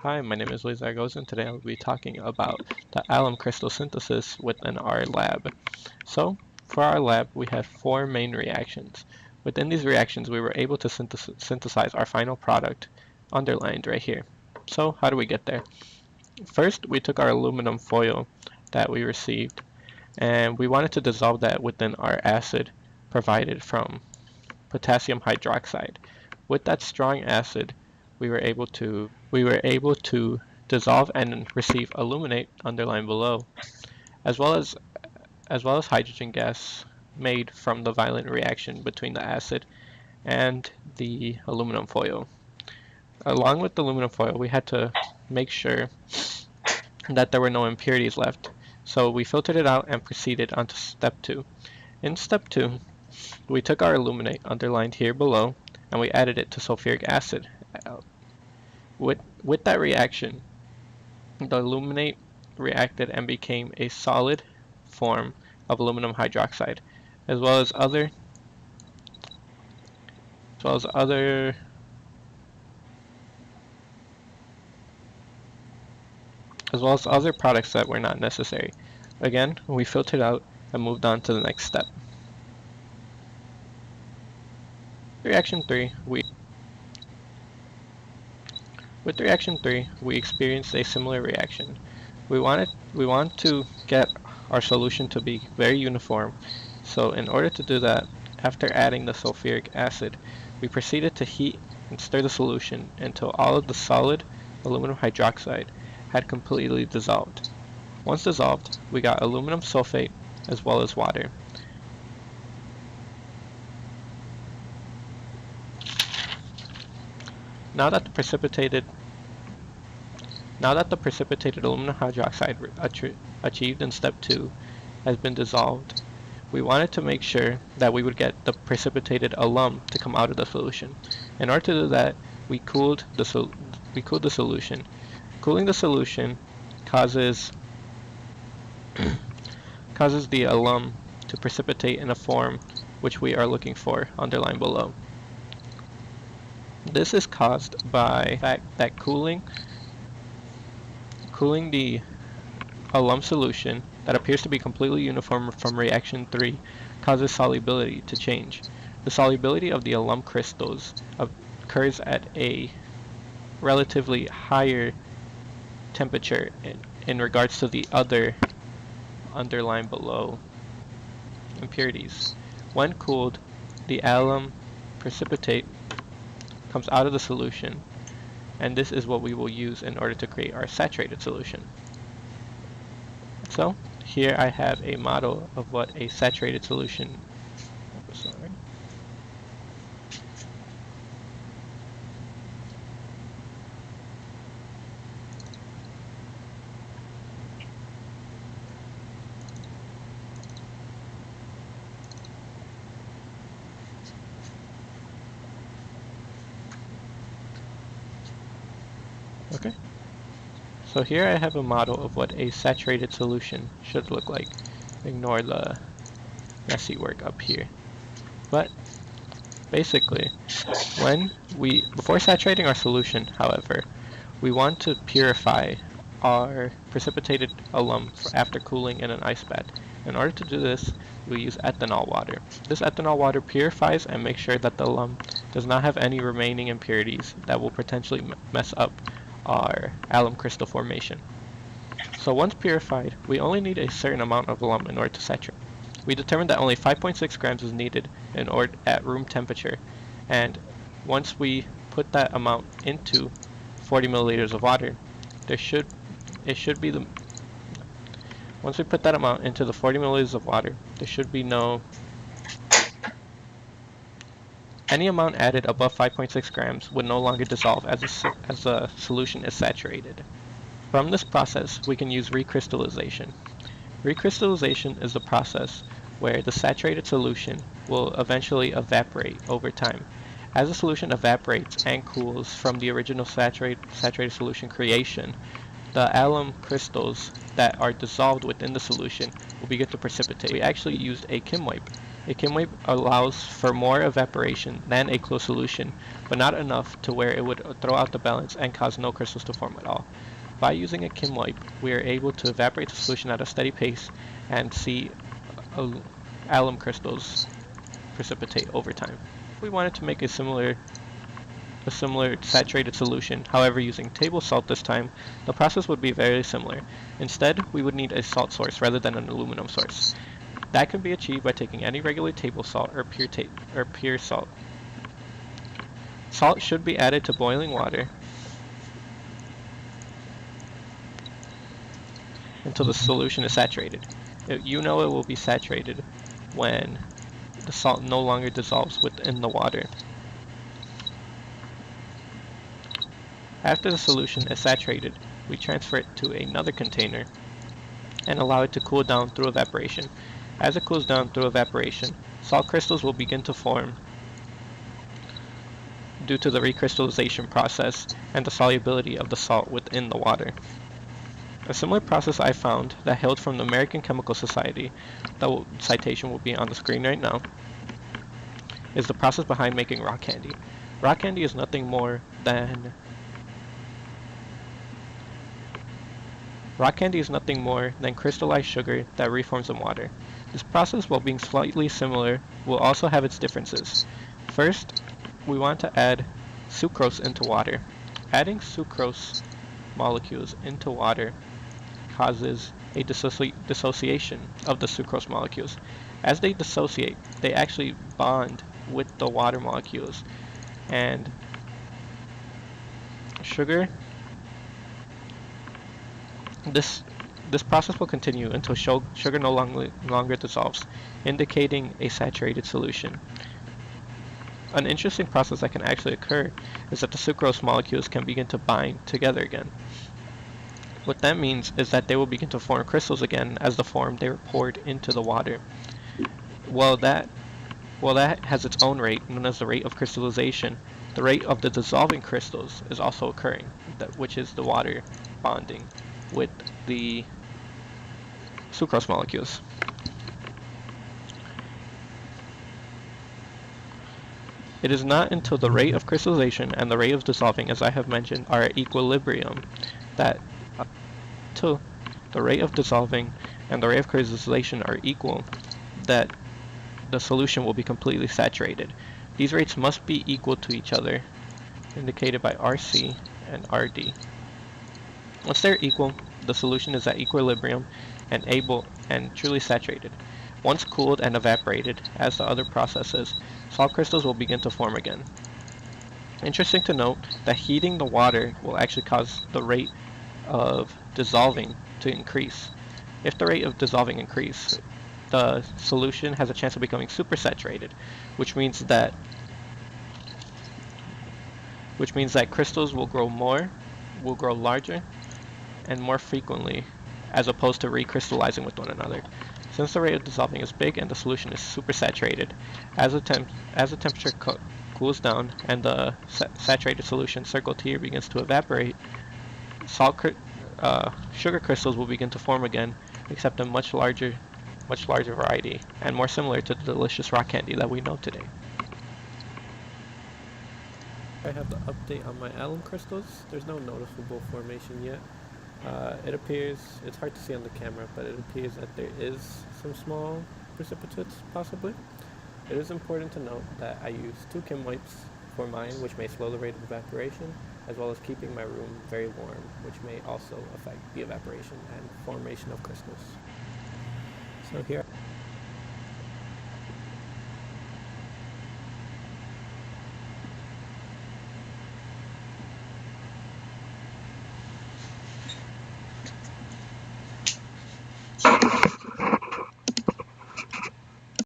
Hi, my name is Luis Argos, and today I will be talking about the alum crystal synthesis within our lab. So, for our lab, we have four main reactions. Within these reactions, we were able to synthesize our final product, underlined right here. So, how do we get there? First, we took our aluminum foil that we received, and we wanted to dissolve that within our acid provided from potassium hydroxide. With that strong acid, we were able to dissolve and receive aluminate underlined below, as well as hydrogen gas made from the violent reaction between the acid and the aluminum foil. Along with the aluminum foil, we had to make sure that there were no impurities left. So we filtered it out and proceeded on to step 2. In step 2, we took our aluminate underlined here below and we added it to sulfuric acid. With that reaction, the aluminate reacted and became a solid form of aluminum hydroxide, as well as other products that were not necessary. Again, we filtered out and moved on to the next step. Reaction 3, With reaction 3, we experienced a similar reaction. We want to get our solution to be very uniform, so in order to do that, after adding the sulfuric acid, we proceeded to heat and stir the solution until all of the solid aluminum hydroxide had completely dissolved. Once dissolved, we got aluminum sulfate as well as water. Now that the precipitated aluminum hydroxide achieved in step 2 has been dissolved, we wanted to make sure that we would get the precipitated alum to come out of the solution. In order to do that, we cooled the solution. Cooling the solution causes the alum to precipitate in a form which we are looking for, underlined below. This is caused by the fact that cooling the alum solution that appears to be completely uniform from reaction 3 causes solubility to change. The solubility of the alum crystals occurs at a relatively higher temperature in regards to the other underlined below impurities. When cooled, the alum precipitate comes out of the solution, and this is what we will use in order to create our saturated solution. So here I have a model of what a saturated solution Okay, so here I have a model of what a saturated solution should look like. Ignore the messy work up here. But basically, before saturating our solution, however, we want to purify our precipitated alum after cooling in an ice bath. In order to do this, we use ethanol water. This ethanol water purifies and makes sure that the alum does not have any remaining impurities that will potentially mess up our alum crystal formation. So once purified, we only need a certain amount of alum in order to saturate. We determined that only 5.6 grams is needed in order at room temperature, and once we put that amount into 40 milliliters of water, once we put that amount into the 40 milliliters of water, there should be any amount added above 5.6 grams would no longer dissolve as the solution is saturated. From this process, we can use recrystallization. Recrystallization is the process where the saturated solution will eventually evaporate over time. As the solution evaporates and cools from the original saturated solution creation, the alum crystals that are dissolved within the solution will begin to precipitate. We actually used a chem wipe A chem wipe allows for more evaporation than a closed solution, but not enough to where it would throw out the balance and cause no crystals to form at all. By using a chem wipe, we are able to evaporate the solution at a steady pace and see alum crystals precipitate over time. If we wanted to make a similar saturated solution, however using table salt this time, the process would be very similar. Instead, we would need a salt source rather than an aluminum source. That can be achieved by taking any regular table salt or pure salt. Salt should be added to boiling water until the solution is saturated. You know it will be saturated when the salt no longer dissolves within the water. After the solution is saturated, we transfer it to another container and allow it to cool down through evaporation. As it cools down through evaporation, salt crystals will begin to form due to the recrystallization process and the solubility of the salt within the water. A similar process I found that hailed from the American Chemical Society, the citation will be on the screen right now, is the process behind making rock candy. Rock candy is nothing more than crystallized sugar that reforms in water. This process, while being slightly similar, will also have its differences. First, we want to add sucrose into water. Adding sucrose molecules into water causes a dissociation of the sucrose molecules. As they dissociate, they actually bond with the water molecules, and sugar. This process will continue until sugar no longer dissolves, indicating a saturated solution. An interesting process that can actually occur is that the sucrose molecules can begin to bind together again. What that means is that they will begin to form crystals again as the form they were poured into the water. Well, that has its own rate, known as the rate of crystallization. The rate of the dissolving crystals is also occurring, which is the water bonding with the sucrose molecules. It is not until the rate of crystallization and the rate of dissolving, as I have mentioned, are at equilibrium, that till the rate of dissolving and the rate of crystallization are equal, that the solution will be completely saturated. These rates must be equal to each other, indicated by RC and RD. Once they're equal, the solution is at equilibrium and truly saturated. Once cooled and evaporated, as the other processes, salt crystals will begin to form again. Interesting to note that heating the water will actually cause the rate of dissolving to increase. If the rate of dissolving increases, the solution has a chance of becoming supersaturated, which means that crystals will grow larger and more frequently, as opposed to recrystallizing with one another. Since the rate of dissolving is big and the solution is supersaturated, as the temperature cools down and the saturated solution circled here begins to evaporate, sugar crystals will begin to form again, except in much larger variety and more similar to the delicious rock candy that we know today. I have the update on my alum crystals. There's no noticeable formation yet. It appears, it's hard to see on the camera, but it appears that there is some small precipitates, possibly. It is important to note that I use 2 chem wipes for mine, which may slow the rate of evaporation, as well as keeping my room very warm, which may also affect the evaporation and formation of crystals. So here